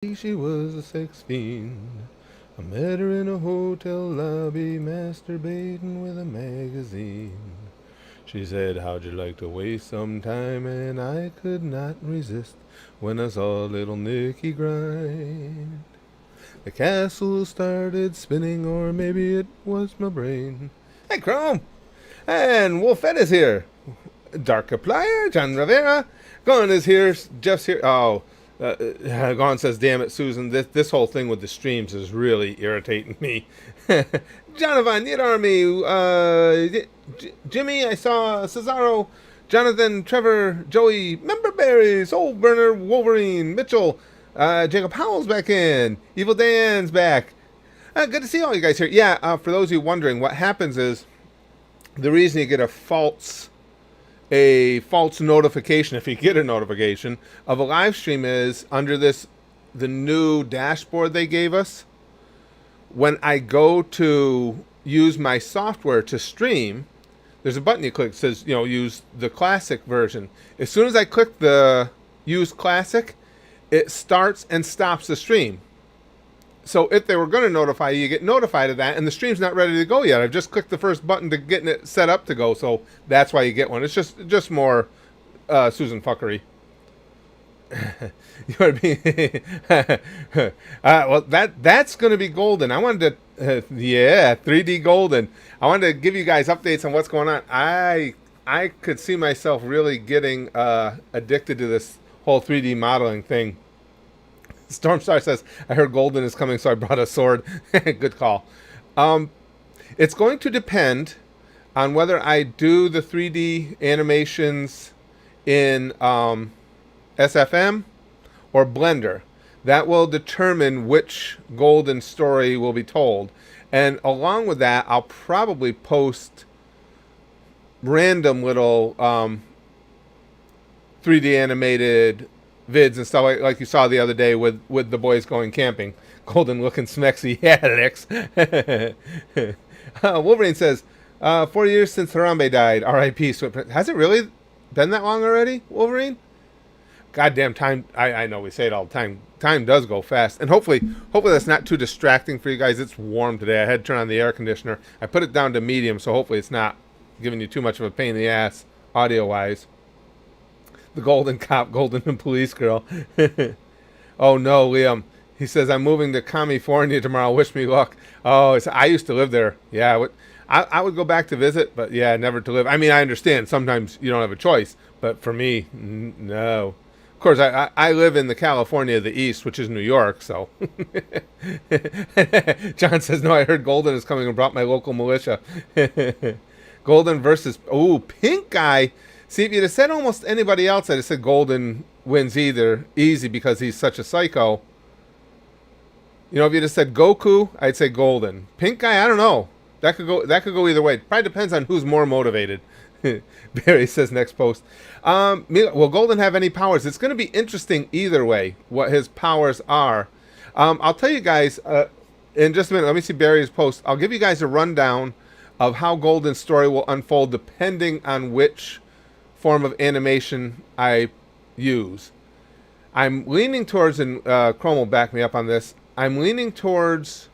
She was a sex fiend. I met her in a hotel lobby, masturbating with a magazine. She said, how'd you like to waste some time? And I could not resist when I saw little Nicky grind. The castle started spinning, or maybe it was my brain. Hey, Chrome! And Wolfette is here. Dark Applier, John Rivera. Gone is here. Jeff's here. Oh, Gone says, damn it, Susan. This whole thing with the streams is really irritating me. Jonathan, Knit Army. Jimmy, I saw Cesaro. Jonathan, Trevor, Joey, Member Berries, Old Burner, Wolverine, Mitchell. Jacob Howell's back in. Evil Dan's back. Good to see all you guys here. Yeah, for those of you wondering, what happens is the reason you get a false notification, if you get a notification of a live stream, is under the new dashboard they gave us. When I go to use my software to stream, there's a button you click that says, use the classic version. As soon as I click the use classic, it starts and stops the stream. So if they were going to notify you, you get notified of that, and the stream's not ready to go yet. I've just clicked the first button to getting it set up to go, so that's why you get one. It's just more Susan fuckery. You know what I mean? Well, that's going to be golden. I wanted to, 3D golden. I wanted to give you guys updates on what's going on. I could see myself really getting addicted to this whole 3D modeling thing. Stormstar says, I heard Golden is coming, so I brought a sword. Good call. It's going to depend on whether I do the 3D animations in SFM or Blender. That will determine which Golden story will be told. And along with that, I'll probably post random little 3D animated vids and stuff like you saw the other day with the boys going camping. Golden looking smexy. Yeah, Alex. Wolverine says, 4 years since Harambe died. R.I.P. Has it really been that long already, Wolverine? Goddamn time. I know we say it all the time. Time does go fast. And hopefully that's not too distracting for you guys. It's warm today. I had to turn on the air conditioner. I put it down to medium, so hopefully it's not giving you too much of a pain in the ass audio-wise. The Golden Cop, Golden and Police Girl. Oh no, Liam. He says, I'm moving to California tomorrow. Wish me luck. Oh, I used to live there. Yeah, I would go back to visit, but yeah, never to live. I mean, I understand. Sometimes you don't have a choice. But for me, no. Of course, I live in the California of the East, which is New York, so. John says, no, I heard Golden is coming and brought my local militia. Golden versus, Pink Guy. See, if you'd have said almost anybody else, I'd have said Golden wins easy because he's such a psycho. If you'd have said Goku, I'd say Golden. Pink Guy, I don't know. That could go either way. Probably depends on who's more motivated. Barry says next post. Will Golden have any powers? It's going to be interesting either way what his powers are. I'll tell you guys in just a minute. Let me see Barry's post. I'll give you guys a rundown of how Golden's story will unfold depending on which form of animation I use. I'm leaning towards, and Chrome will back me up on this, I'm leaning towards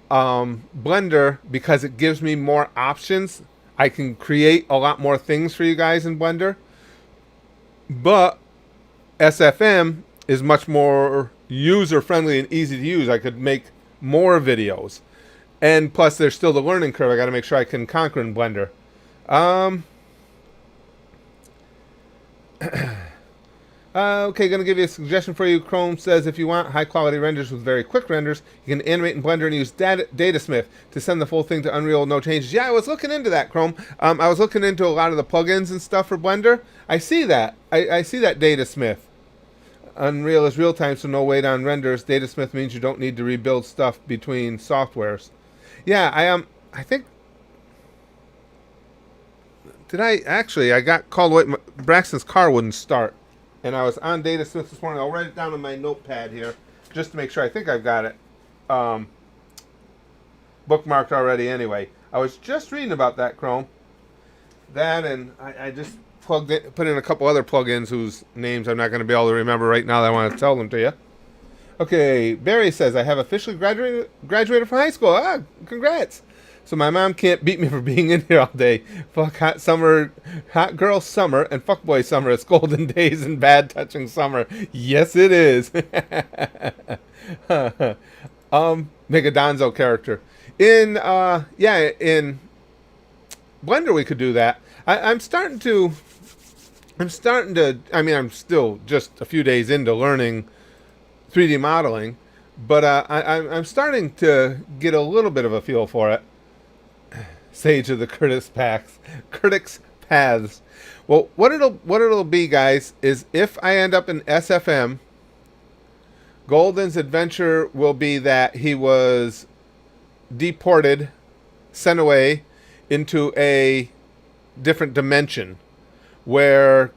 Blender because it gives me more options. I can create a lot more things for you guys in Blender. But SFM is much more user-friendly and easy to use. I could make more videos. And plus, there's still the learning curve I got to make sure I can conquer in Blender. Okay, going to give you a suggestion for you. Chrome says if you want high-quality renders with very quick renders, you can animate in Blender and use Datasmith to send the full thing to Unreal, no changes. Yeah, I was looking into that, Chrome. I was looking into a lot of the plugins and stuff for Blender. I see that. I see that Datasmith. Unreal is real-time, so no wait on renders. Datasmith means you don't need to rebuild stuff between softwares. Yeah, I think... I got called away. Braxton's car wouldn't start. And I was on Datasmith this morning. I'll write it down on my notepad here just to make sure. I think I've got it bookmarked already anyway. I was just reading about that, Chrome. That, and I just put in a couple other plugins whose names I'm not going to be able to remember right now that I want to tell them to you. Okay, Barry says, I have officially graduated from high school. Ah, congrats. So my mom can't beat me for being in here all day. Fuck hot summer, hot girl summer, and fuck boy summer. It's golden days and bad touching summer. Yes, it is. Megadonzo character. In Blender we could do that. I'm starting to. I mean, I'm still just a few days into learning 3D modeling, but I'm starting to get a little bit of a feel for it. Sage of the Curtis Paths. Well, what it'll be, guys, is if I end up in SFM, Golden's adventure will be that he was deported, sent away into a different dimension where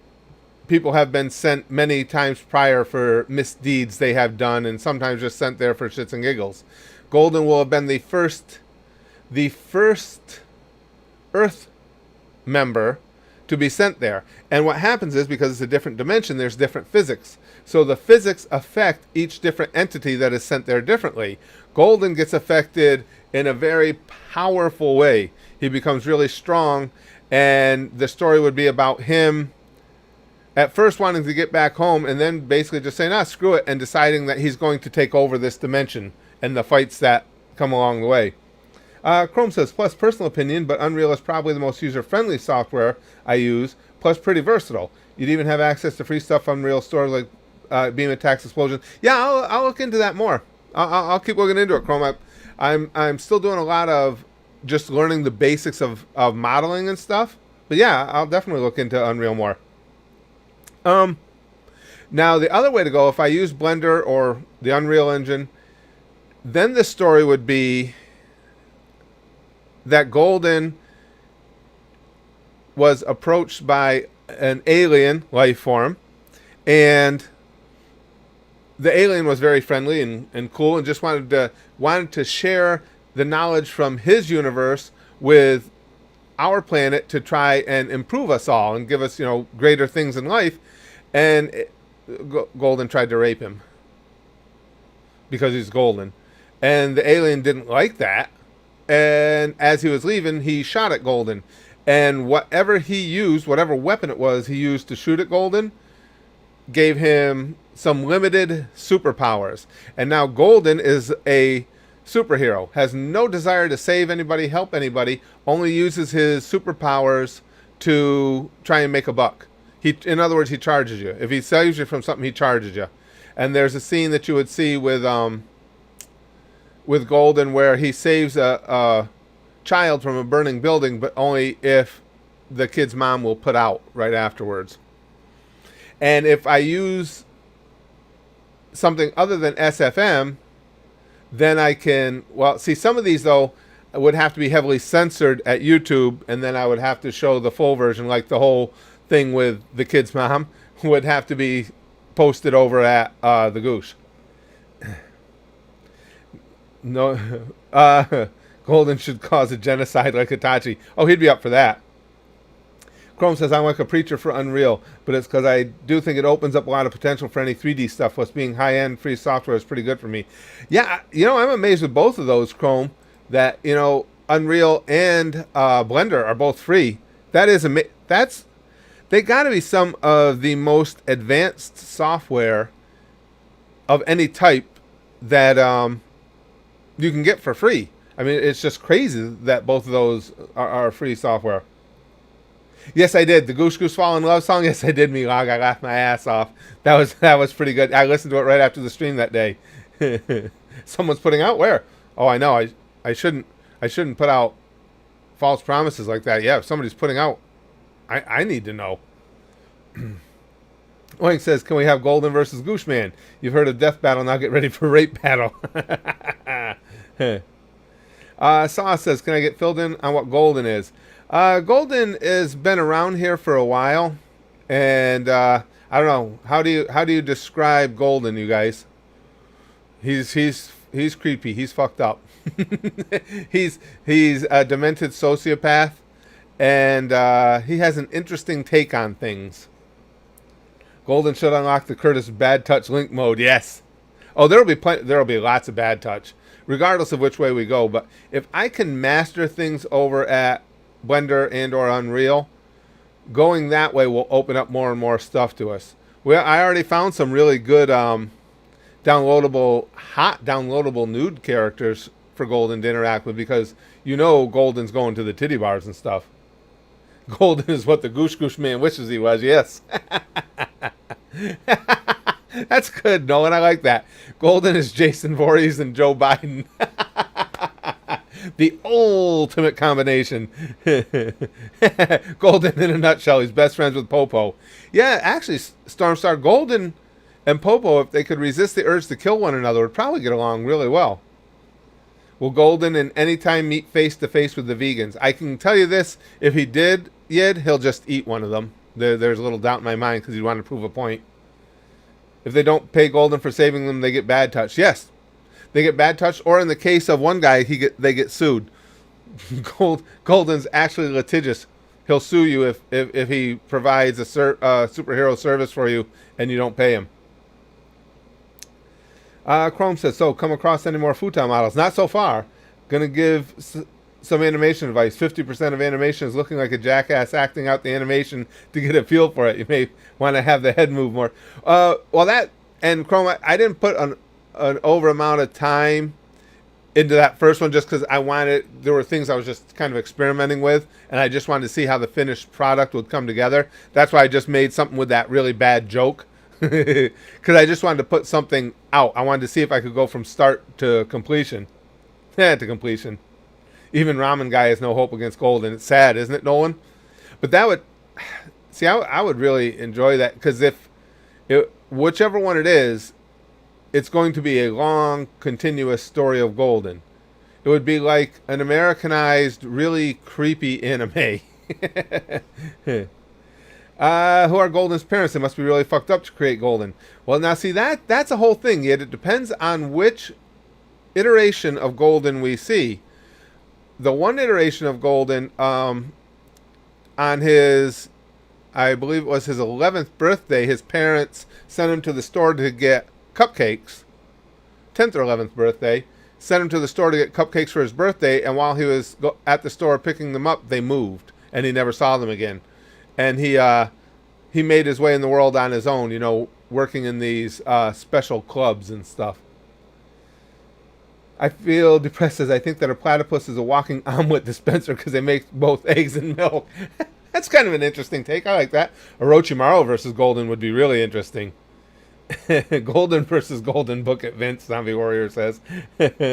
people have been sent many times prior for misdeeds they have done, and sometimes just sent there for shits and giggles. Golden will have been the first Earth member to be sent there. And what happens is, because it's a different dimension, there's different physics. So the physics affect each different entity that is sent there differently. Golden gets affected in a very powerful way. He becomes really strong, and the story would be about him at first wanting to get back home, and then basically just saying, screw it, and deciding that he's going to take over this dimension and the fights that come along the way. Chrome says, plus personal opinion, but Unreal is probably the most user-friendly software I use, plus pretty versatile. You'd even have access to free stuff on Unreal Store like beam attacks, explosions. Yeah, I'll look into that more. I'll keep looking into it, Chrome. I'm still doing a lot of just learning the basics of modeling and stuff. But yeah, I'll definitely look into Unreal more. Now, the other way to go, if I use Blender or the Unreal Engine, then the story would be that Golden was approached by an alien life form, and the alien was very friendly and cool, and just wanted to share the knowledge from his universe with our planet to try and improve us all and give us, greater things in life. And Golden tried to rape him because he's golden, and the alien didn't like that. And as he was leaving, he shot at Golden, and whatever he used, whatever weapon it was he used to shoot at Golden, gave him some limited superpowers. And now Golden is a superhero, has no desire to save anybody, help anybody, only uses his superpowers to try and make a buck. In other words, he charges you. If he saves you from something, he charges you. And there's a scene that you would see with Golden where he saves a child from a burning building, but only if the kid's mom will put out right afterwards. And if I use something other than SFM, then I can, see, some of these, though, would have to be heavily censored at YouTube, and then I would have to show the full version, like the whole thing with the kid's mom would have to be posted over at the Goosh. No, Golden should cause a genocide like Hitachi. Oh, he'd be up for that. Chrome says, I'm like a preacher for Unreal, but it's because I do think it opens up a lot of potential for any 3D stuff. Plus, being high-end free software is pretty good for me. Yeah, I'm amazed with both of those, Chrome, that, Unreal and Blender are both free. That is they got to be some of the most advanced software of any type that you can get for free. I mean, it's just crazy that both of those are free software. Yes, I did. The Goose Goose Fall in Love song. Yes, I did, Milog. I laughed my ass off. That was pretty good. I listened to it right after the stream that day. Someone's putting out where? Oh, I know. I shouldn't put out false promises like that. Yeah, if somebody's putting out, I need to know. Oink says, can we have Golden versus Gooshman? You've heard of Death Battle, now get ready for Rape Battle. Saw says, can I get filled in on what Golden is? Golden has been around here for a while, and I don't know, how do you describe Golden, you guys? He's creepy. He's fucked up. he's a demented sociopath, and he has an interesting take on things. Golden should unlock the Curtis Bad Touch Link mode. Yes. Oh, there'll be lots of bad touch, regardless of which way we go. But if I can master things over at Blender and or Unreal, going that way will open up more and more stuff to us. Well, I already found some really good downloadable nude characters for Golden to interact with, because Golden's going to the titty bars and stuff. Golden is what the Goosh Goosh man wishes he was. Yes. That's good, Nolan. I like that. Golden is Jason Voorhees and Joe Biden. The ultimate combination. Golden in a nutshell. He's best friends with Popo. Yeah, actually, Stormstar, Golden and Popo, if they could resist the urge to kill one another, would probably get along really well. Will Golden in any time meet face to face with the vegans? I can tell you this: if he did, he'll just eat one of them. There's a little doubt in my mind, because he'd want to prove a point. If they don't pay Golden for saving them, they get bad touch. Yes, they get bad touch, or in the case of one guy, they get sued. Golden's actually litigious. He'll sue you if he provides a superhero service for you and you don't pay him. Chrome says, so come across any more futon models? Not so far. Gonna give some animation advice. 50% of animation is looking like a jackass acting out the animation to get a feel for it. You may want to have the head move more. And Chrome, I didn't put an over amount of time into that first one, just because there were things I was just kind of experimenting with, and I just wanted to see how the finished product would come together. That's why I just made something with that really bad joke, because I just wanted to put something out. I wanted to see if I could go from start to completion. To completion. Even Ramen Guy has no hope against Golden. It's sad, isn't it, Nolan? But that would... See, I would really enjoy that, because whichever one it is, it's going to be a long, continuous story of Golden. It would be like an Americanized, really creepy anime. Who are Golden's parents? They must be really fucked up to create Golden. Well, now see, that's a whole thing. Yet it depends on which iteration of Golden we see. The one iteration of Golden, on his, I believe it was his 11th birthday, his parents sent him to the store to get cupcakes. 10th or 11th birthday, sent him to the store to get cupcakes for his birthday, and while he was at the store picking them up, they moved, and he never saw them again. And he made his way in the world on his own, working in these special clubs and stuff. I feel depressed as I think that a platypus is a walking omelet dispenser because they make both eggs and milk. That's kind of an interesting take. I like that. Orochimaru versus Golden would be really interesting. Golden versus Golden, book it, Vince, Zombie Warrior says. Talking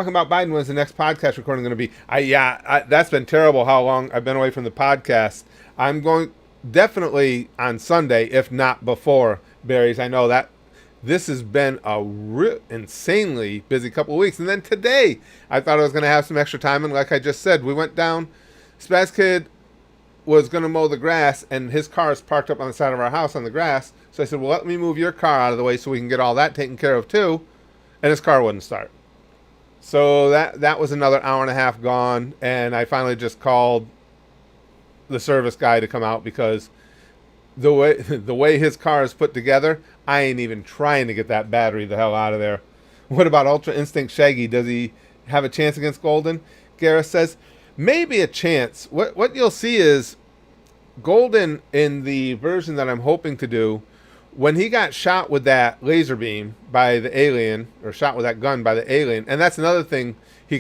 about Biden, when's the next podcast recording going to be? That's been terrible how long I've been away from the podcast. I'm going definitely on Sunday, if not before, Barry's. I know that this has been a insanely busy couple of weeks. And then today, I thought I was going to have some extra time. And like I just said, we went down. Spaz Kid was going to mow the grass, and his car is parked up on the side of our house on the grass. So I said, well, let me move your car out of the way so we can get all that taken care of too. And his car wouldn't start. So that was another hour and a half gone. And I finally just called the service guy to come out, because the way his car is put together, I ain't even trying to get that battery the hell out of there. What about Ultra Instinct Shaggy? Does he have a chance against Golden? Gareth says, maybe a chance. What you'll see is Golden in the version that I'm hoping to do, when he got shot with that laser beam by the alien, or shot with that gun by the alien, and that's another thing, he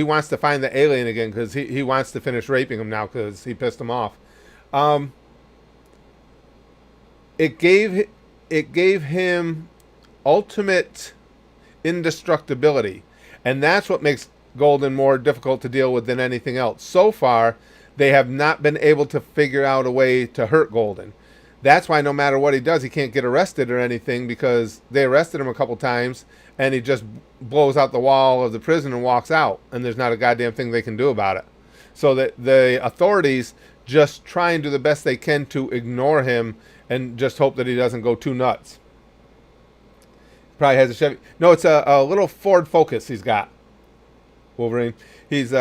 wants to find the alien again, because he wants to finish raping him now because he pissed him off. It gave him ultimate indestructibility, and that's what makes Golden more difficult to deal with than anything else. So far, they have not been able to figure out a way to hurt Golden. That's why no matter what he does, he can't get arrested or anything, because they arrested him a couple times, and he just blows out the wall of the prison and walks out, and there's not a goddamn thing they can do about it. So that the authorities just try and do the best they can to ignore him and just hope that he doesn't go too nuts. Probably has a Chevy. No, it's a little Ford Focus he's got. Wolverine. He's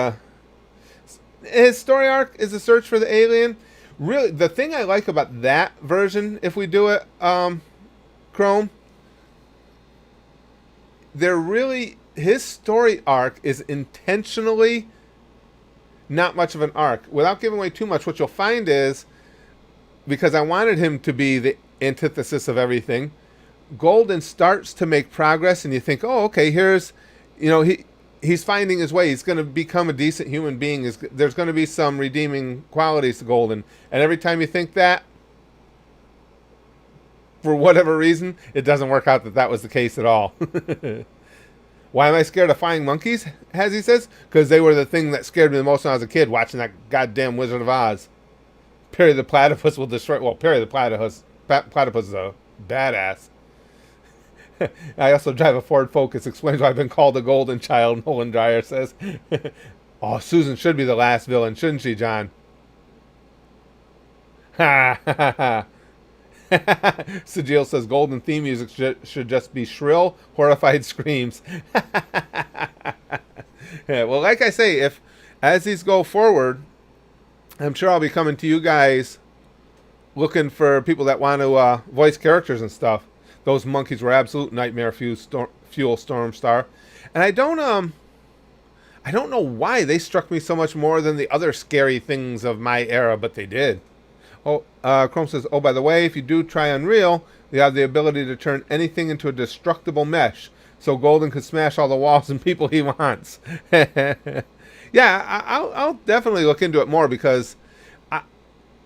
his story arc is a search for the alien. Really, the thing I like about that version, if we do it, Chrome, they're really, his story arc is intentionally not much of an arc. Without giving away too much, what you'll find is, because I wanted him to be the antithesis of everything, Golden starts to make progress, and you think, oh, okay, here's, he's finding his way. He's going to become a decent human being. There's going to be some redeeming qualities to Golden. And every time you think that, for whatever reason, it doesn't work out that was the case at all. Why am I scared of flying monkeys? As he says, because they were the thing that scared me the most when I was a kid, watching that goddamn Wizard of Oz. Perry the Platypus will destroy. Well, Perry the Platypus is a badass. I also drive a Ford Focus. Explains why I've been called a golden child, Nolan Dreyer says. Oh, Susan should be the last villain, shouldn't she, John? Ha ha ha ha. Sajil says Golden theme music should just be shrill, horrified screams. Yeah, well, like I say, as these go forward, I'm sure I'll be coming to you guys looking for people that want to voice characters and stuff. Those monkeys were absolute nightmare fuel, Stormstar. And I don't know why they struck me so much more than the other scary things of my era, but they did. Oh, Chrome says, oh, by the way, if you do try Unreal, you have the ability to turn anything into a destructible mesh. So Golden could smash all the walls and people he wants. Yeah, I'll definitely look into it more, because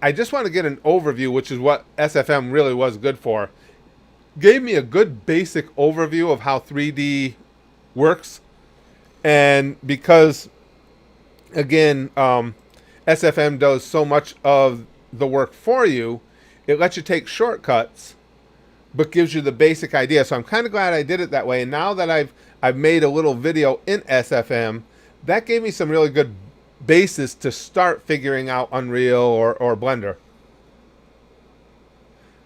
I just want to get an overview, which is what SFM really was good for. Gave me a good basic overview of how 3D works. And because, again, SFM does so much of the work for you, it lets you take shortcuts, but gives you the basic idea. So I'm kind of glad I did it that way. And now that I've made a little video in SFM, that gave me some really good basis to start figuring out Unreal or Blender.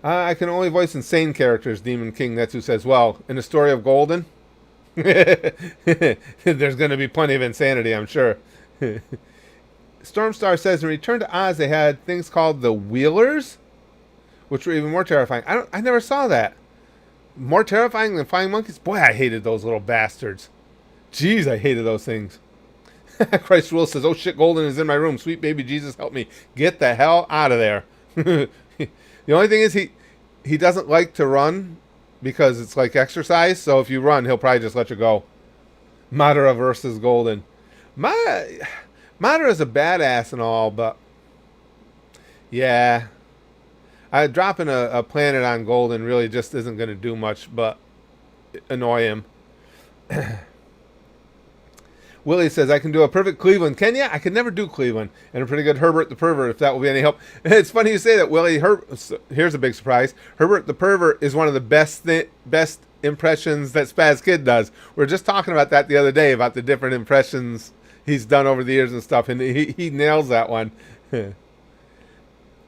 I can only voice insane characters, Demon King. That's who says, well, in the story of Golden, there's going to be plenty of insanity, I'm sure. Stormstar says, in Return to Oz, they had things called the Wheelers, which were even more terrifying. I never saw that. More terrifying than flying monkeys? Boy, I hated those little bastards. Jeez, I hated those things. Christ Rule says, oh shit, Golden is in my room. Sweet baby Jesus, help me. Get the hell out of there. The only thing is he doesn't like to run because it's like exercise. So if you run, he'll probably just let you go. Madara versus Golden. Madara's a badass and all, but yeah. Dropping a planet on Golden really just isn't going to do much but annoy him. Willie says, I can do a perfect Cleveland. Can ya? I could never do Cleveland. And a pretty good Herbert the Pervert, if that will be any help. It's funny you say that, Willie. Here's a big surprise. Herbert the Pervert is one of the best impressions that Spaz Kid does. We were just talking about that the other day, about the different impressions he's done over the years and stuff, and he nails that one.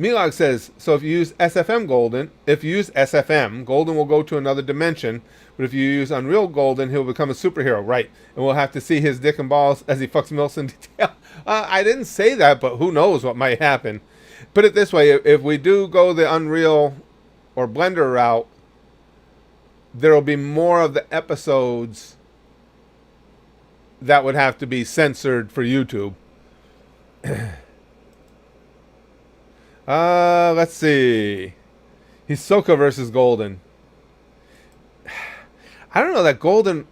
Milog says, so if you use SFM, Golden will go to another dimension, but if you use Unreal Golden, he'll become a superhero, right? And we'll have to see his dick and balls as he fucks Mills in detail. I didn't say that, but who knows what might happen. Put it this way, if we do go the Unreal or Blender route, there will be more of the episodes that would have to be censored for YouTube. Let's see. Hisoka versus Golden. I don't know that Golden.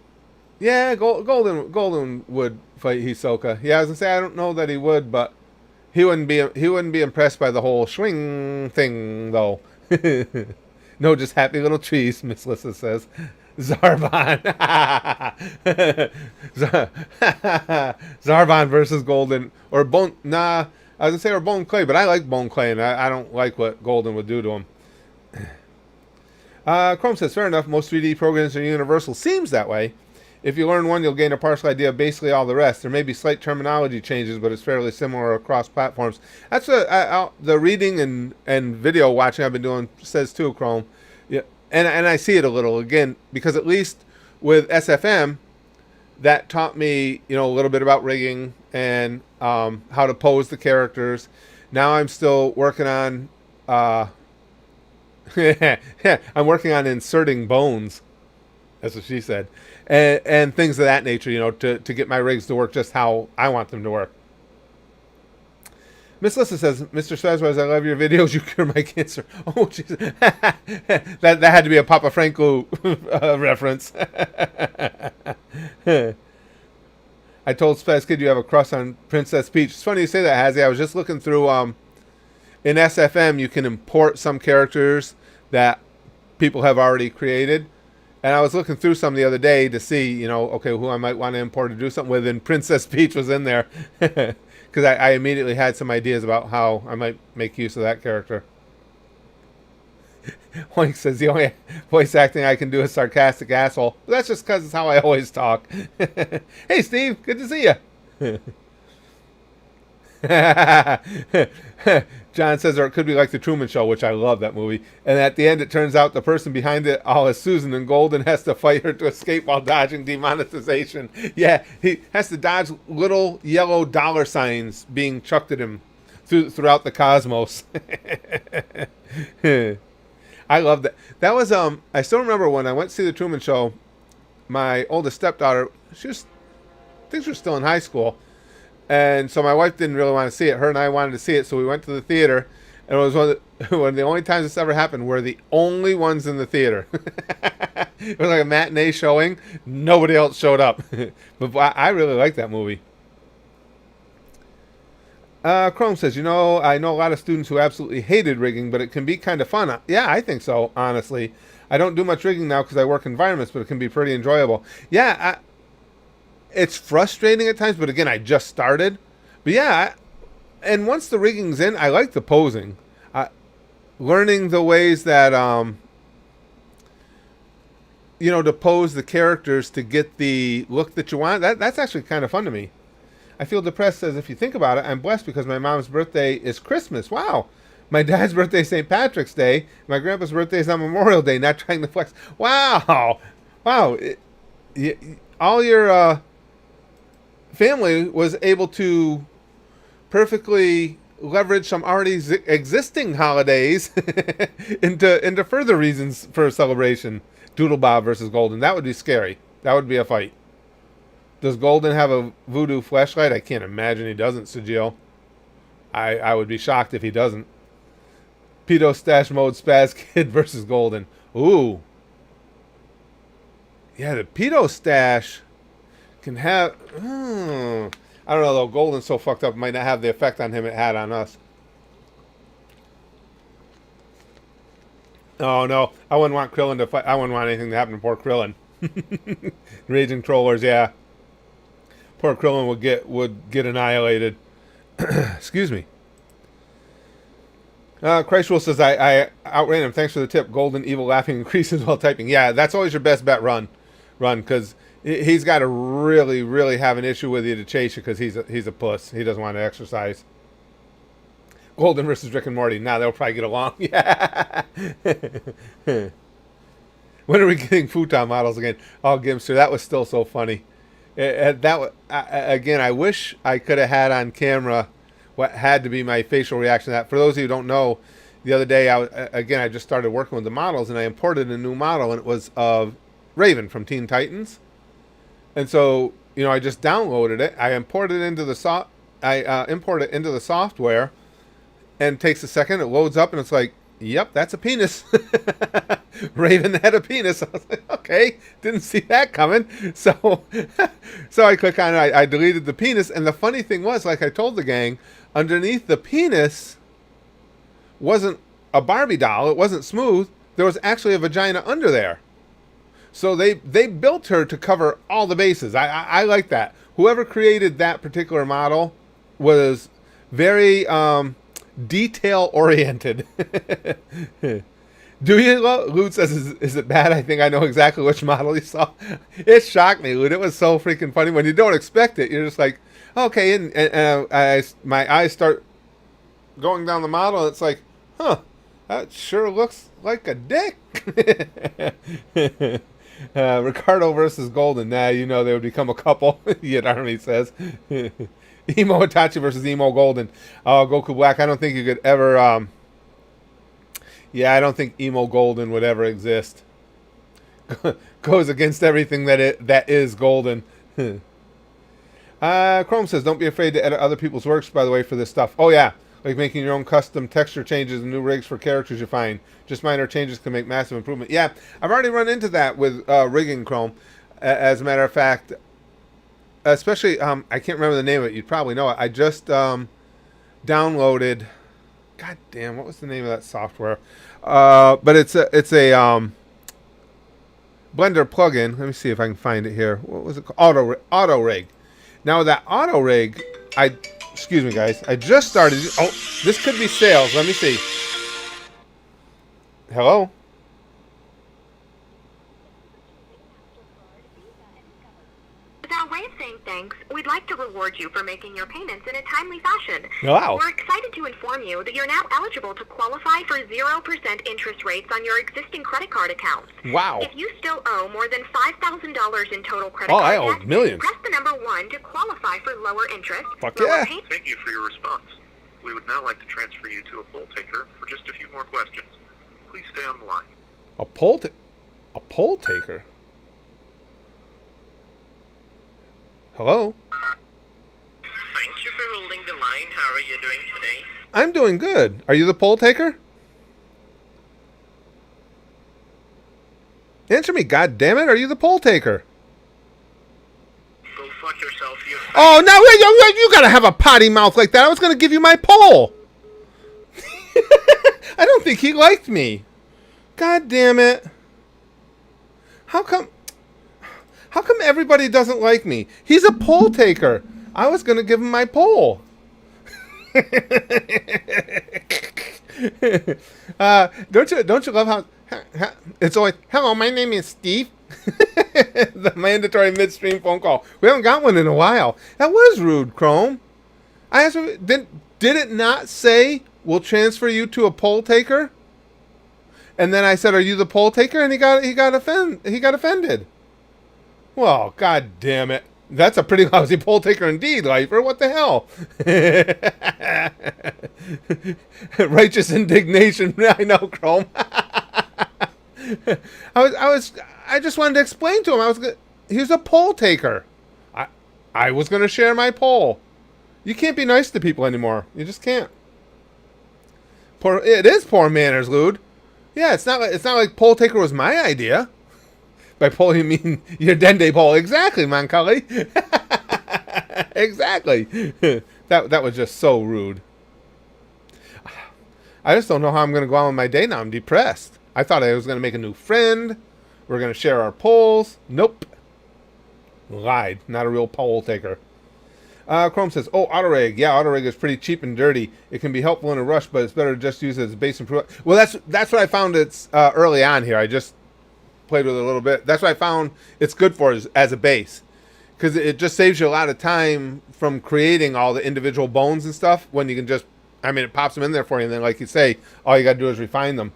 Yeah, Golden would fight Hisoka. Yeah, I was gonna say I don't know that he would, but he wouldn't be impressed by the whole swing thing though. No, just happy little trees, Miss Lissa says. Zarban. Zarban versus Golden. Or Bone. Nah, I was going to say or Bone Clay, but I like Bone Clay, and I don't like what Golden would do to him. Chrome says, fair enough, most 3D programs are universal. Seems that way. If you learn one, you'll gain a partial idea of basically all the rest. There may be slight terminology changes, but it's fairly similar across platforms. That's what the reading and video watching I've been doing says too, Chrome. Yeah, and I see it a little, again, because at least with SFM, that taught me, a little bit about rigging and how to pose the characters. Now I'm still working on, I'm working on inserting bones. That's what she said, and things of that nature. To get my rigs to work just how I want them to work. Miss Lissa says, Mr. Spazwise, I love your videos. You cure my cancer. Oh, jeez. that had to be a Papa Franco reference. I told Spaz Kid you have a crush on Princess Peach. It's funny you say that, Hazzy. I was just looking through, in SFM, you can import some characters that people have already created. And I was looking through some the other day to see, okay, who I might want to import to do something with. And Princess Peach was in there. Because I immediately had some ideas about how I might make use of that character. Oink says the only voice acting I can do is sarcastic asshole. But that's just because it's how I always talk. Hey, Steve, good to see you. John says, or it could be like the Truman Show, which I love that movie. And at the end, it turns out the person behind it all is Susan, and Golden has to fight her to escape while dodging demonetization. Yeah, he has to dodge little yellow dollar signs being chucked at him throughout the cosmos. I love that. That was I still remember when I went to see the Truman Show. My oldest stepdaughter, things were still in high school. And so my wife didn't really want to see it. Her and I wanted to see it, so we went to the theater. And it was one of the only times this ever happened. We're the only ones in the theater. It was like a matinee showing. Nobody else showed up. But I really like that movie. Chrome says, I know a lot of students who absolutely hated rigging, but it can be kind of fun. Yeah, I think so, honestly. I don't do much rigging now because I work environments, but it can be pretty enjoyable. Yeah, it's frustrating at times, but again, I just started. But yeah, and once the rigging's in, I like the posing. Learning the ways that, to pose the characters to get the look that you want, that's actually kind of fun to me. I feel depressed, says, if you think about it, I'm blessed because my mom's birthday is Christmas. Wow. My dad's birthday is St. Patrick's Day. My grandpa's birthday is on Memorial Day, not trying to flex. Wow. Wow. All your... family was able to perfectly leverage some already existing holidays into further reasons for a celebration. Doodle Bob versus Golden. That would be scary. That would be a fight. Does Golden have a voodoo flashlight? I can't imagine he doesn't, Sujil. I would be shocked if he doesn't. Pedo Stash Mode Spaz Kid versus Golden. Ooh. Yeah, the Pedo Stash... can have... I don't know, though. Golden's so fucked up, it might not have the effect on him it had on us. Oh, no. I wouldn't want Krillin to fight. I wouldn't want anything to happen to poor Krillin. Raging Trollers, yeah. Poor Krillin would get annihilated. Excuse me. Christ Rule says, I outran him. Thanks for the tip. Golden evil laughing increases while typing. Yeah, that's always your best bet, run, because... he's got to really, really have an issue with you to chase you because he's a puss. He doesn't want to exercise. Golden versus Rick and Morty. Now they'll probably get along. Yeah. When are we getting futon models again? Oh, Gimster, that was still so funny. Again, I wish I could have had on camera what had to be my facial reaction to that. For those of you who don't know, the other day, I just started working with the models, and I imported a new model, and it was of Raven from Teen Titans. And so, I just downloaded it. I imported it into the software, and it takes a second. It loads up, and it's like, yep, that's a penis. Raven had a penis. I was like, okay, didn't see that coming. So I click on it. I deleted the penis, and the funny thing was, like I told the gang, underneath the penis wasn't a Barbie doll. It wasn't smooth. There was actually a vagina under there. So they built her to cover all the bases. I like that. Whoever created that particular model was very detail-oriented. Do you, Lute says, is it bad? I think I know exactly which model you saw. It shocked me, Lute. It was so freaking funny. When you don't expect it, you're just like, okay. And my eyes start going down the model, and it's like, huh, that sure looks like a dick. Ricardo versus Golden. Nah, you know they would become a couple. Yet Army says. Emo Itachi versus Emo Golden. Oh, Goku Black. I don't think you could ever. Yeah, I don't think Emo Golden would ever exist. Goes against everything that is Golden. Chrome says, don't be afraid to edit other people's works, by the way, for this stuff. Oh, yeah. Like making your own custom texture changes and new rigs for characters you find. Just minor changes can make massive improvement. Yeah, I've already run into that with rigging Chrome. As a matter of fact, especially, I can't remember the name of it. You'd probably know it. I just downloaded... God damn, what was the name of that software? But it's a Blender plugin. Let me see if I can find it here. What was it called? Auto Rig. Now that Auto Rig, excuse me guys, I just started. Oh, this could be sales. Let me see. Hello? As our way of saying thanks, we'd like to reward you for making your payments in a timely fashion. Wow. We're excited to inform you that you're now eligible to qualify for 0% interest rates on your existing credit card accounts. Wow. If you still owe more than $5,000 in total credit I card owe debt, millions. press the number 1 to qualify for lower interest. Fuck lower yeah. Thank you for your response. We would now like to transfer you to a poll taker for just a few more questions. Please stay on the line. A poll taker? Hello? Thank you for holding the line. How are you doing today? I'm doing good. Are you the poll taker? Answer me, goddammit. Are you the poll taker? Go fuck yourself, you... Oh, no, you gotta have a potty mouth like that. I was gonna give you my poll. I don't think he liked me. God damn it. How come everybody doesn't like me? He's a poll taker. I was gonna give him my poll. Don't you love how it's always, hello, my name is Steve. The mandatory midstream phone call. We haven't got one in a while. That was rude, Chrome. I asked him, did it not say we'll transfer you to a poll taker? And then I said, are you the poll taker? And he got offended. Well, god damn it. That's a pretty lousy poll taker indeed, Lifer. What the hell? Righteous indignation. I know, Chrome. I just wanted to explain to him. He was a poll taker. I was going to share my poll. You can't be nice to people anymore. You just can't. It is poor manners, Lude. Yeah, it's not like poll taker was my idea. By poll, you mean your Dende poll. Exactly, Mancali. Exactly. That was just so rude. I just don't know how I'm going to go on with my day now. I'm depressed. I thought I was going to make a new friend. We're going to share our polls. Nope. Lied. Not a real poll taker. Chrome says, oh, Autorig. Yeah, Autorig is pretty cheap and dirty. It can be helpful in a rush, but it's better to just use it as a base improvement. Well, that's what I found it's early on here. I just played with it a little bit. That's what I found it's good for as a base. Because it just saves you a lot of time from creating all the individual bones and stuff when you can just, it pops them in there for you, and then, like you say, all you got to do is refine them.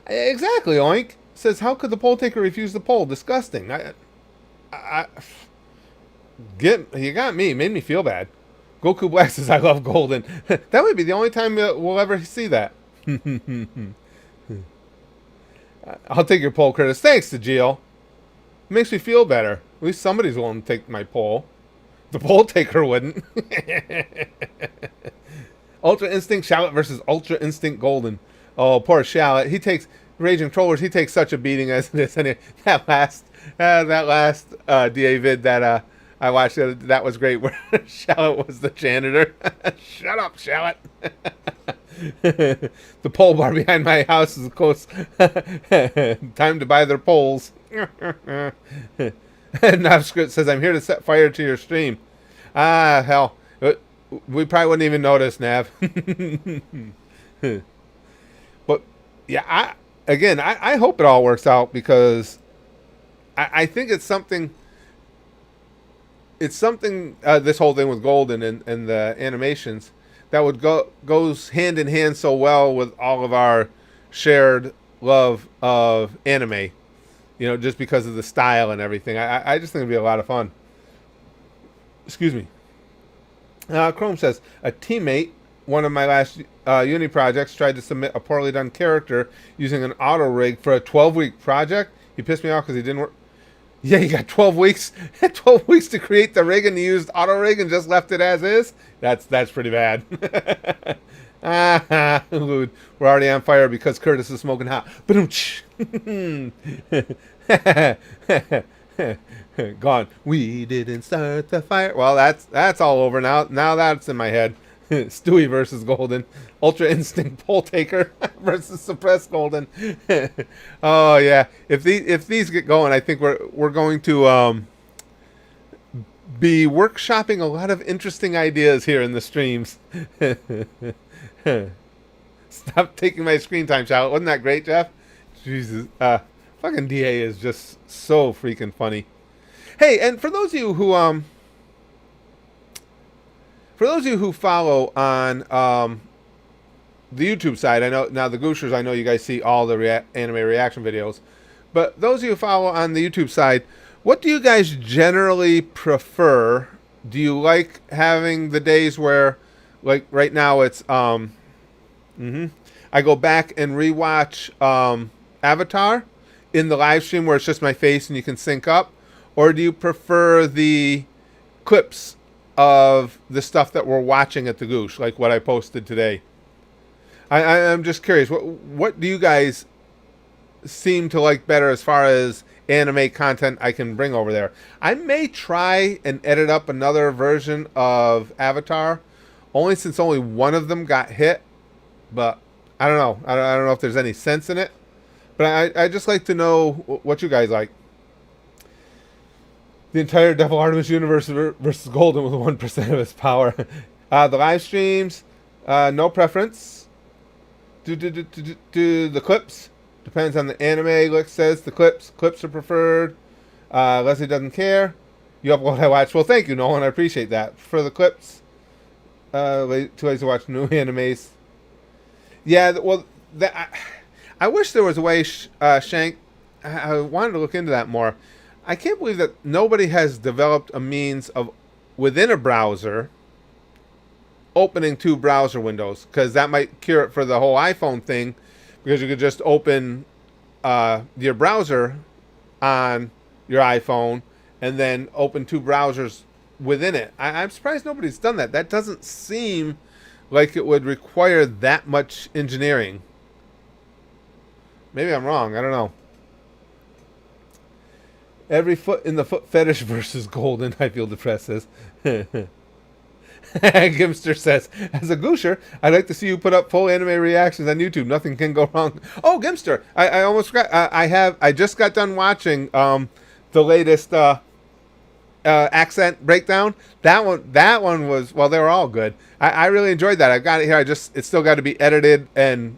Exactly, Oink. Says, how could the poll taker refuse the poll? Disgusting. You got me. Made me feel bad. Goku Black says, I love Golden. That would be the only time we'll ever see that. I'll take your poll, Curtis. Thanks to Gio. It makes me feel better. At least somebody's willing to take my poll. The poll taker wouldn't. Ultra Instinct Shallot versus Ultra Instinct Golden. Oh, poor Shallot. He takes Raging Trollers. He takes such a beating as this. And that last DA vid that I watched, that was great. Where Shallot was the janitor. Shut up, Shallot. The pole bar behind my house is close. Time to buy their poles. Navscript says, I'm here to set fire to your stream. Ah, hell. We probably wouldn't even notice, Nav. But, yeah, I hope it all works out, because I think it's something... It's something, this whole thing with Golden and the animations, that would goes hand in hand so well with all of our shared love of anime. You know, just because of the style and everything. I just think it'd be a lot of fun. Excuse me. Chrome says, a teammate, one of my last uni projects, tried to submit a poorly done character using an auto rig for a 12-week project. He pissed me off because he didn't work. Yeah, you got 12 weeks. 12 weeks to create the rig, and you used auto rig and just left it as is. That's pretty bad. We're already on fire because Curtis is smoking hot. Gone. We didn't start the fire. Well, that's all over now. Now that's in my head. Stewie versus Golden. Ultra Instinct Pole Taker versus Suppressed Golden. Oh yeah. If these get going, I think we're going to be workshopping a lot of interesting ideas here in the streams. Stop taking my screen time, Charlotte. Wasn't that great, Jeff? Jesus. Fucking DA is just so freaking funny. Hey, and for those of you who follow on the YouTube side, I know now the Gooshers, I know you guys see all the anime reaction videos, but those of you who follow on the YouTube side, what do you guys generally prefer? Do you like having the days where, like right now, it's I go back and rewatch Avatar in the live stream where it's just my face and you can sync up, or do you prefer the clips of the stuff that we're watching at the Goosh, like what I posted today? I'm just curious. What do you guys seem to like better as far as anime content I can bring over there? I may try and edit up another version of Avatar, only since only one of them got hit. But I don't know. I don't know if there's any sense in it. But I just like to know what you guys like. The entire Devil Artemis universe versus Golden with 1% of its power. The live streams, no preference. Do the clips. Depends on the anime. Lick says the clips are preferred. Leslie doesn't care. You upload, I watch. Well, thank you, Nolan. I appreciate that. For the clips, too lazy to watch new animes. Yeah, well, I wish there was a way, Shank. I wanted to look into that more. I can't believe that nobody has developed a means of, within a browser, opening two browser windows, because that might cure it for the whole iPhone thing, because you could just open your browser on your iPhone and then open two browsers within it. I'm surprised nobody's done that. That doesn't seem like it would require that much engineering. Maybe I'm wrong. I don't know. Every foot in the foot fetish versus Golden. I feel depressed, says. Gimster says, as a Goosher, I'd like to see you put up full anime reactions on YouTube. Nothing can go wrong. Oh, Gimster, I almost forgot. I just got done watching the latest accent breakdown. That one was, well, they were all good. I really enjoyed that. I've got it here. It's still got to be edited and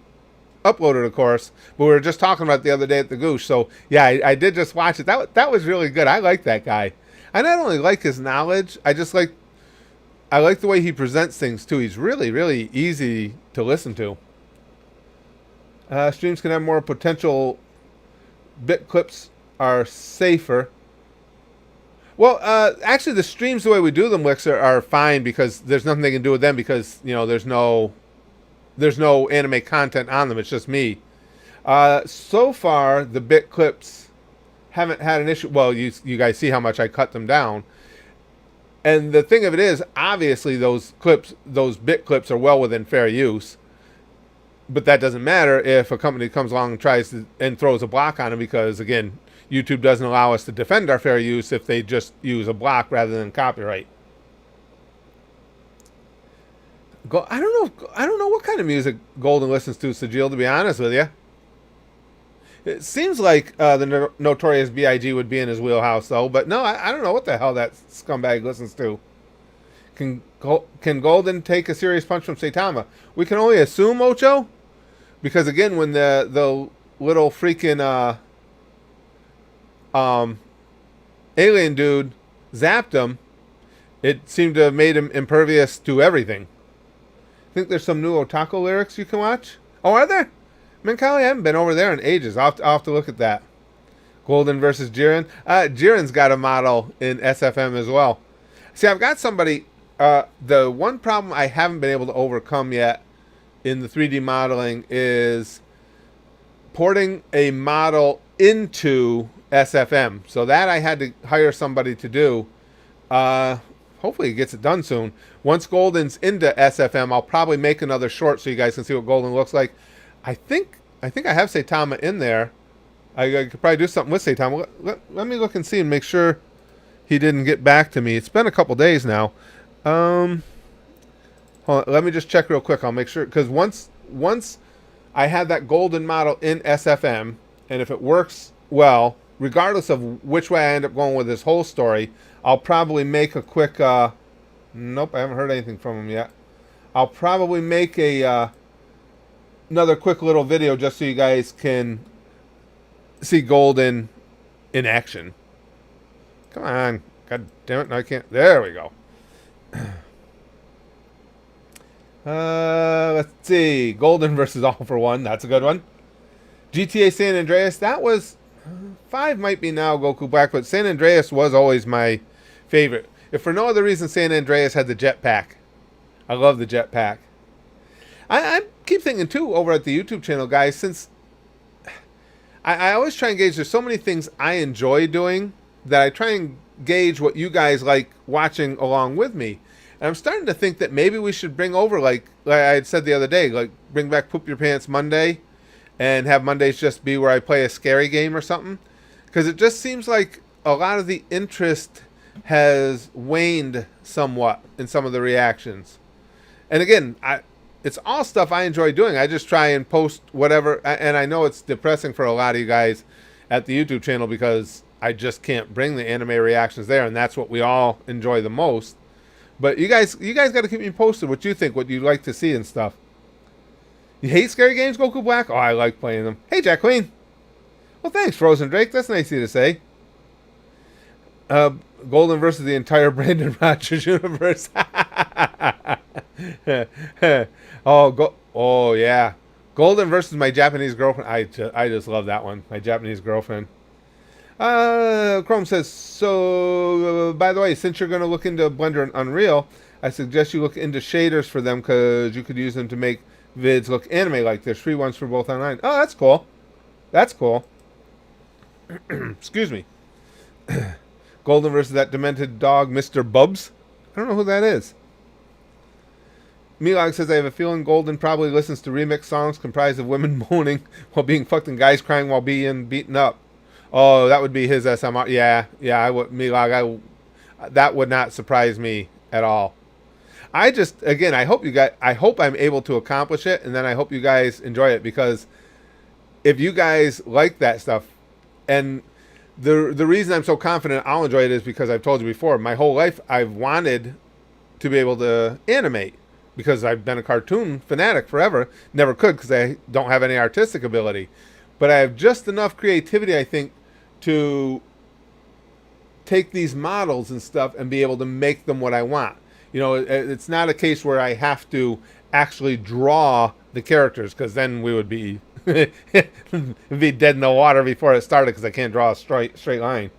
uploaded, of course, but we were just talking about it the other day at the Goosh. So yeah, I did just watch it. That was really good. I like that guy. I not only like his knowledge, I like the way he presents things too. He's really, really easy to listen to. Streams can have more potential. Bit clips are safer. Well, actually, the streams the way we do them, Wix, are fine, because there's nothing they can do with them, because there's no anime content on them. It's just me. So far, the bit clips haven't had an issue. Well, you guys see how much I cut them down. And the thing of it is, obviously, those bit clips are well within fair use. But that doesn't matter if a company comes along and tries and throws a block on them, because, again, YouTube doesn't allow us to defend our fair use if they just use a block rather than copyright. I don't know what kind of music Golden listens to, Sajil, to be honest with you. It seems like the Notorious B.I.G. would be in his wheelhouse, though. But no, I don't know what the hell that scumbag listens to. Can Golden take a serious punch from Saitama? We can only assume, Ocho. Because, again, when the little freaking alien dude zapped him, it seemed to have made him impervious to everything. I think there's some new Otaku lyrics you can watch. Oh, are there? Menkali, I haven't been over there in ages. I'll have to look at that. Golden versus Jiren. Jiren's got a model in SFM as well. See, I've got somebody. The one problem I haven't been able to overcome yet in the 3D modeling is porting a model into SFM. So that I had to hire somebody to do. Hopefully it gets it done soon. Once Golden's into SFM, I'll probably make another short so you guys can see what Golden looks like. I think I have Saitama in there. I could probably do something with Saitama. Let me look and see and make sure he didn't get back to me. It's been a couple days now. Hold on, let me just check real quick. I'll make sure, because once I have that Golden model in SFM, and if it works well, regardless of which way I end up going with this whole story, I'll probably make a quick. Nope, I haven't heard anything from him yet. I'll probably make a another quick little video just so you guys can see Golden in action. Come on, god damn it! No, I can't. There we go. Let's see. Golden versus All for One. That's a good one. GTA San Andreas. That was 5 might be now Goku Black, but San Andreas was always my favorite. If for no other reason, San Andreas had the jetpack. I love the jetpack. I keep thinking too over at the YouTube channel, guys, since I always try and gauge. There's so many things I enjoy doing that I try and gauge what you guys like watching along with me. And I'm starting to think that maybe we should bring over, like I had said the other day, like bring back Poop Your Pants Monday and have Mondays just be where I play a scary game or something. Because it just seems like a lot of the interest has waned somewhat in some of the reactions. And again, it's all stuff I enjoy doing. I just try and post whatever. And I know it's depressing for a lot of you guys at the YouTube channel because I just can't bring the anime reactions there. And that's what we all enjoy the most. But you guys got to keep me posted what you think, what you'd like to see and stuff. You hate scary games, Goku Black? Oh, I like playing them. Hey, Jack Queen. Well, thanks, Frozen Drake. That's nice of you to say. Golden versus the entire Brandon Rogers universe. Oh, yeah. Golden versus my Japanese girlfriend. I just love that one. My Japanese girlfriend. Chrome says, so, by the way, since you're going to look into Blender and Unreal, I suggest you look into shaders for them because you could use them to make vids look anime-like. There's free ones for both online. Oh, that's cool. That's cool. Excuse me. Golden versus that demented dog, Mr. Bubs. I don't know who that is. Milag says, I have a feeling Golden probably listens to remix songs comprised of women moaning while being fucked and guys crying while being beaten up. Oh, that would be his SMR. Yeah, I would. Milag, that would not surprise me at all. I just, again, I hope I'm able to accomplish it, and then I hope you guys enjoy it, because if you guys like that stuff, and the reason I'm so confident I'll enjoy it is because I've told you before, my whole life I've wanted to be able to animate, because I've been a cartoon fanatic forever. Never could because I don't have any artistic ability. But I have just enough creativity, I think, to take these models and stuff and be able to make them what I want. You know, it's not a case where I have to actually draw the characters, because then we would be be dead in the water before it started, because I can't draw a straight line.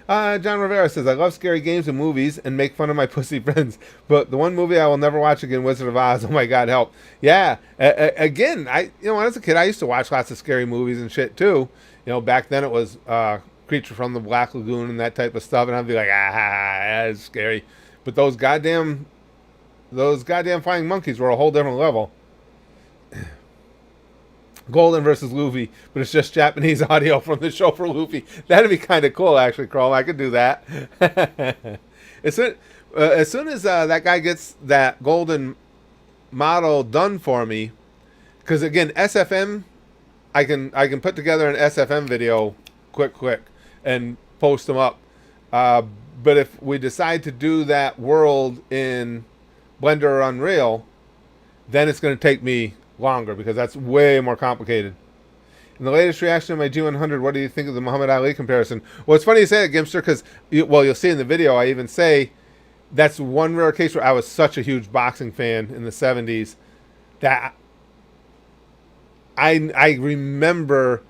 John Rivera says, I love scary games and movies and make fun of my pussy friends, but the one movie I will never watch again, Wizard of Oz. Oh my God, help. Yeah, again, when I was a kid, I used to watch lots of scary movies and shit too. You know, back then it was Creature from the Black Lagoon and that type of stuff, and I'd be like, that's scary. But those goddamn flying monkeys were a whole different level. Golden versus Luffy, but it's just Japanese audio from the show for Luffy. That'd be kind of cool, actually, Chrome. I could do that. As soon as that guy gets that Golden model done for me, because again, SFM, I can put together an SFM video quick and post them up. But if we decide to do that world in Blender or Unreal, then it's going to take me longer, because that's way more complicated. In the latest reaction to my G100, what do you think of the Muhammad Ali comparison? Well, it's funny you say that, Gimster, because you'll see in the video I even say that's one rare case where I was such a huge boxing fan in the 70s that I remember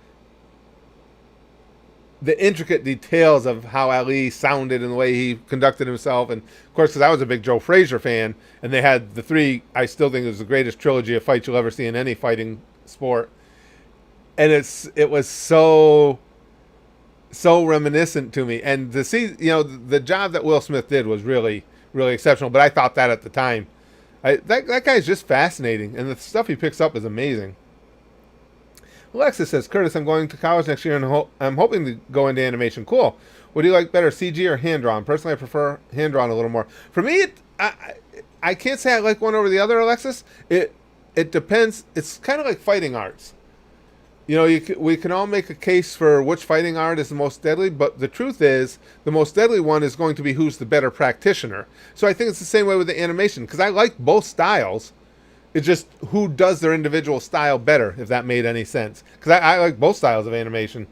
the intricate details of how Ali sounded and the way he conducted himself. And of course, because I was a big Joe Frazier fan, and they had the three, I still think it was the greatest trilogy of fights you'll ever see in any fighting sport. And it was so reminiscent to me. And to see, the job that Will Smith did was really, really exceptional. But I thought that at the time. That guy's just fascinating, and the stuff he picks up is amazing. Alexis says, Curtis, I'm going to college next year, and I'm hoping to go into animation. Cool. What do you like better, CG or hand-drawn? Personally, I prefer hand-drawn a little more. For me, I can't say I like one over the other, Alexis. It depends. It's kind of like fighting arts. We can all make a case for which fighting art is the most deadly, but the truth is, the most deadly one is going to be who's the better practitioner. So I think it's the same way with the animation, because I like both styles. It's just who does their individual style better, if that made any sense. Because I like both styles of animation.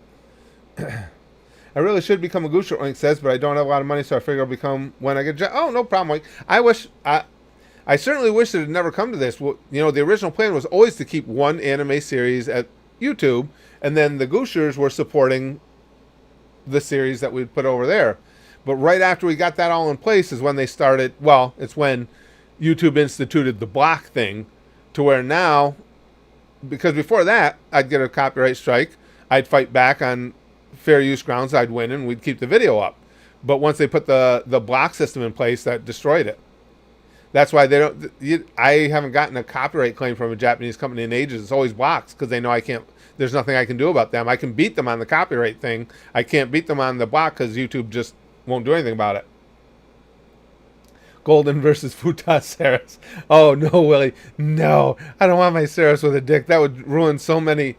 I really should become a Gusher, Oink says, but I don't have a lot of money, so I figure I'll become when I get a job. Oh, no problem, Oink. I certainly wish it had never come to this. Well, the original plan was always to keep one anime series at YouTube, and then the Gushers were supporting the series that we'd put over there. But right after we got that all in place is when they started, it's when YouTube instituted the block thing, to where now, because before that, I'd get a copyright strike, I'd fight back on fair use grounds, I'd win, and we'd keep the video up. But once they put the block system in place, that destroyed it. That's why I haven't gotten a copyright claim from a Japanese company in ages. It's always blocks, because they know there's nothing I can do about them. I can beat them on the copyright thing. I can't beat them on the block because YouTube just won't do anything about it. Golden versus Futa Saris. Oh, no, Willie. No. I don't want my Saris with a dick. That would ruin so many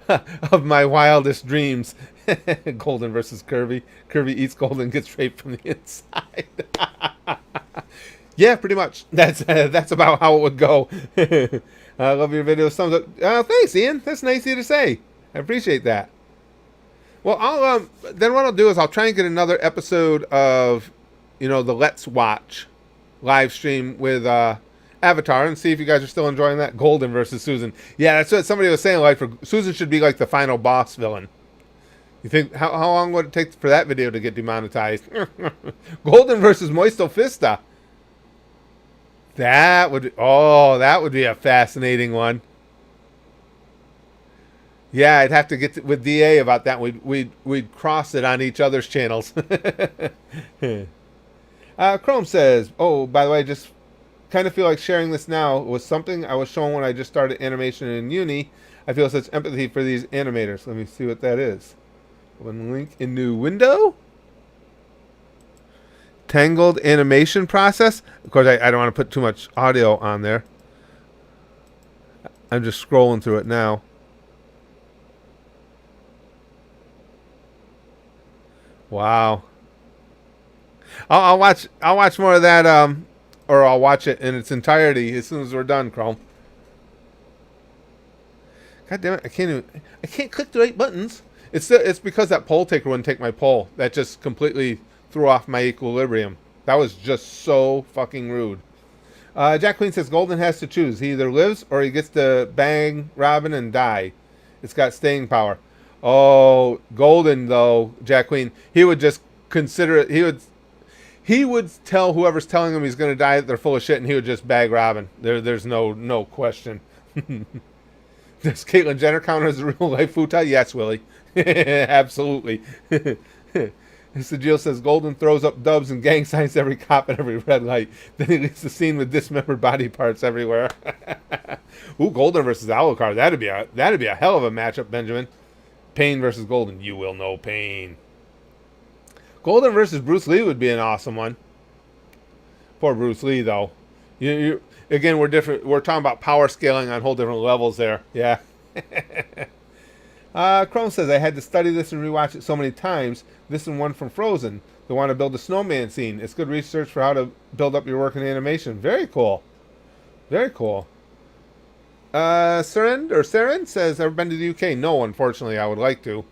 of my wildest dreams. Golden versus Kirby. Kirby eats Golden, gets raped from the inside. Yeah, pretty much. That's about how it would go. I love your videos. Thumbs up. Thanks, Ian. That's nice of you to say. I appreciate that. Well, then what I'll do is I'll try and get another episode of, the Let's Watch live stream with Avatar and see if you guys are still enjoying that. Golden versus Susan. Yeah, that's what somebody was saying. Susan should be like the final boss villain. You think how long would it take for that video to get demonetized? Golden versus Moisto Fista. That would be a fascinating one. Yeah, I'd have to get with DA about that. We'd cross it on each other's channels. Chrome says, "Oh, by the way, I just kind of feel like sharing this now. It was something I was shown when I just started animation in uni. I feel such empathy for these animators." Let me see what that is. One link in new window. Tangled animation process. Of course, I don't want to put too much audio on there. I'm just scrolling through it now. Wow. I'll watch more of that, or I'll watch it in its entirety as soon as we're done, Chrome. God damn it! I can't click the right buttons. It's because that poll taker wouldn't take my poll. That just completely threw off my equilibrium. That was just so fucking rude. Jack Queen says Golden has to choose. He either lives or he gets to bang Robin and die. It's got staying power. Oh, Golden though, Jack Queen, he would just consider it. He would tell whoever's telling him he's going to die that they're full of shit, and he would just bag Robin. There's no question. Does Caitlyn Jenner count as a real life futai? Yes, Willie. Absolutely. Mr. Jill says Golden throws up dubs and gang signs every cop at every red light. Then he leaves the scene with dismembered body parts everywhere. Ooh, Golden versus Alucard. That'd be a hell of a matchup, Benjamin. Pain versus Golden. You will know pain. Golden versus Bruce Lee would be an awesome one. Poor Bruce Lee, though. Again, we're different. We're talking about power scaling on whole different levels there. Yeah. Chrome says, I had to study this and rewatch it so many times. This and one from Frozen. They want to build a snowman scene. It's good research for how to build up your work in animation. Very cool. Very cool. Seren says, ever been to the UK? No, unfortunately. I would like to.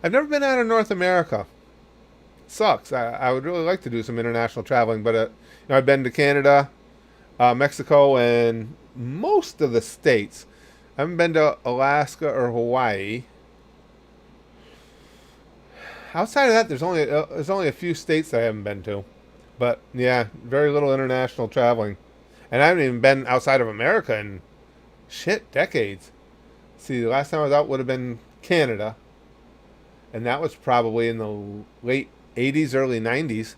I've never been out of North America. Sucks. I would really like to do some international traveling, but I've been to Canada, Mexico, and most of the states. I haven't been to Alaska or Hawaii. outside of that, there's only a few states I haven't been to, but yeah, very little international traveling, and I haven't even been outside of America in decades. See, the last time I was out would have been Canada, and that was probably in the late '80s, early '90s.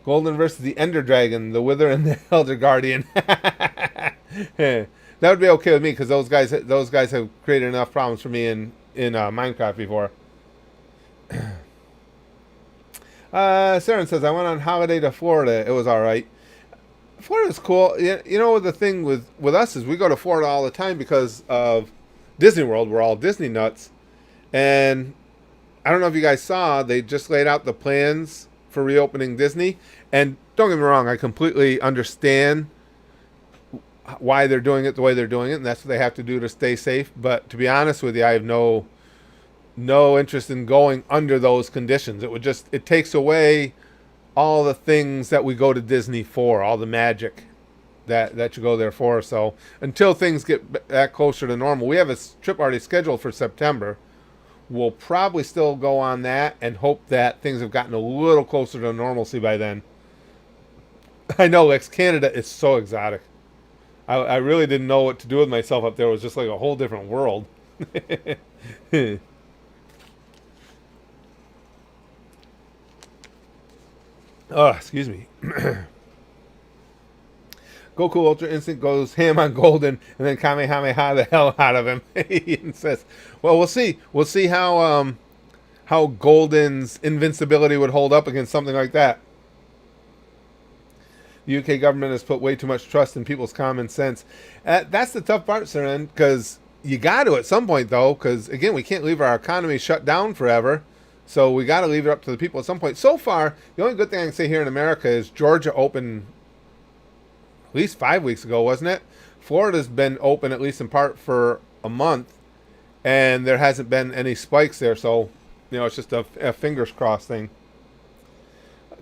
Golden versus the Ender Dragon, the Wither and the Elder Guardian. That would be okay with me because those guys have created enough problems for me in Minecraft before. Saren says, I went on holiday to Florida. It was all right. Florida's cool. You know, the thing with us is we go to Florida all the time because of Disney World. We're all Disney nuts. And I don't know if you guys saw, they just laid out the plans for reopening Disney. And don't get me wrong, I completely understand why they're doing it the way they're doing it, and that's what they have to do to stay safe. But to be honest with you, I have no interest in going under those conditions. It takes away all the things that we go to Disney for, all the magic that you go there for. So until things get back closer to normal, we have a trip already scheduled for September. We'll probably still go on that and hope that things have gotten a little closer to normalcy by then. I know, Lex, Canada is so exotic. I really didn't know what to do with myself up there. It was just like a whole different world. Oh, excuse me. Goku Ultra Instinct goes ham on Golden and then Kamehameha the hell out of him. And says, well, we'll see. We'll see how Golden's invincibility would hold up against something like that. The UK government has put way too much trust in people's common sense. That's the tough part, Seren, because you got to at some point, though, because, again, we can't leave our economy shut down forever. So we got to leave it up to the people at some point. So far, the only good thing I can say here in America is Georgia opened at least 5 weeks ago, wasn't it? Florida's been open, at least in part, for a month, and there hasn't been any spikes there. So, it's just a fingers crossed thing.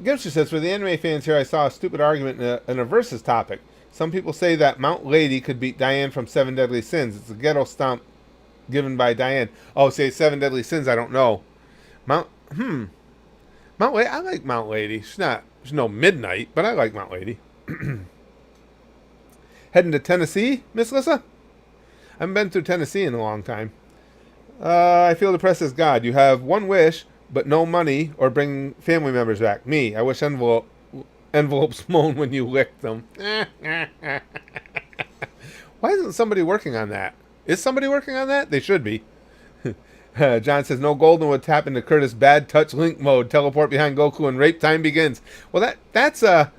Gimster says, for the anime fans here, I saw a stupid argument in a versus topic. Some people say that Mount Lady could beat Diane from Seven Deadly Sins. It's a ghetto stomp given by Diane. Oh, say Seven Deadly Sins, I don't know. Mount Lady, I like Mount Lady. She's no Midnight, but I like Mount Lady. Heading to Tennessee, Miss Lissa? I haven't been through Tennessee in a long time. I feel depressed as God. You have one wish, but no money, or bring family members back. Me, I wish envelopes moan when you lick them. Why isn't somebody working on that? Is somebody working on that? They should be. John says, no Golden would tap into Curtis' bad touch link mode, teleport behind Goku, and rape time begins. Well, that's what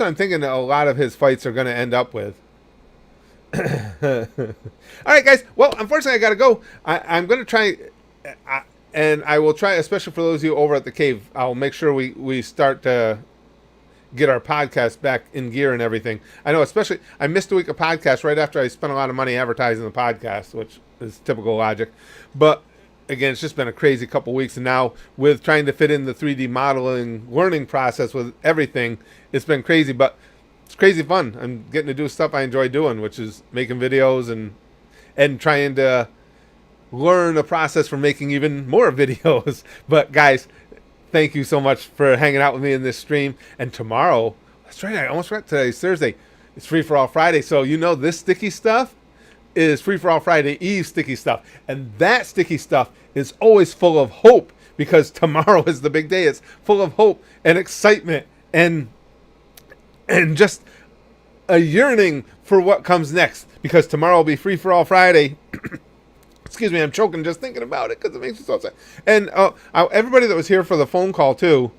I'm thinking a lot of his fights are going to end up with. All right, guys. Well, unfortunately, I got to go. I'm going to try... and I will try, especially for those of you over at the cave, I'll make sure we start to get our podcast back in gear and everything. I know, especially, I missed a week of podcast right after I spent a lot of money advertising the podcast, which is typical logic. But, again, it's just been a crazy couple weeks. And now, with trying to fit in the 3D modeling learning process with everything, it's been crazy. But it's crazy fun. I'm getting to do stuff I enjoy doing, which is making videos and trying to learn a process for making even more videos. But guys, thank you so much for hanging out with me in this stream. And tomorrow, that's right, I almost forgot, today's Thursday, it's Free for All Friday. So this sticky stuff is Free for All Friday Eve sticky stuff, and that sticky stuff is always full of hope, because tomorrow is the big day. It's full of hope and excitement and just a yearning for what comes next, because tomorrow will be Free for All Friday. Excuse me, I'm choking just thinking about it because it makes me so upset. And everybody that was here for the phone call too,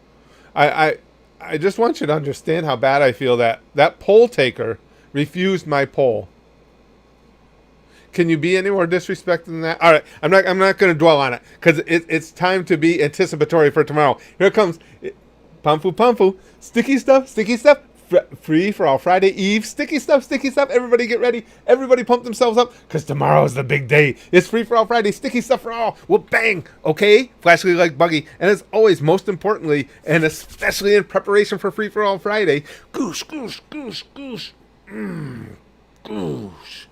I just want you to understand how bad I feel that poll taker refused my poll. Can you be any more disrespected than that? All right, I'm not going to dwell on it because it's time to be anticipatory for tomorrow. Here comes Pumfu, sticky stuff. Free for All Friday Eve, sticky stuff. Everybody get ready. Everybody pump themselves up, because tomorrow is the big day. It's Free for All Friday, sticky stuff for all. Well, bang, okay? Flashly like Buggy. And as always, most importantly, and especially in preparation for Free for All Friday, goosh, goosh, goosh, goosh. Goosh.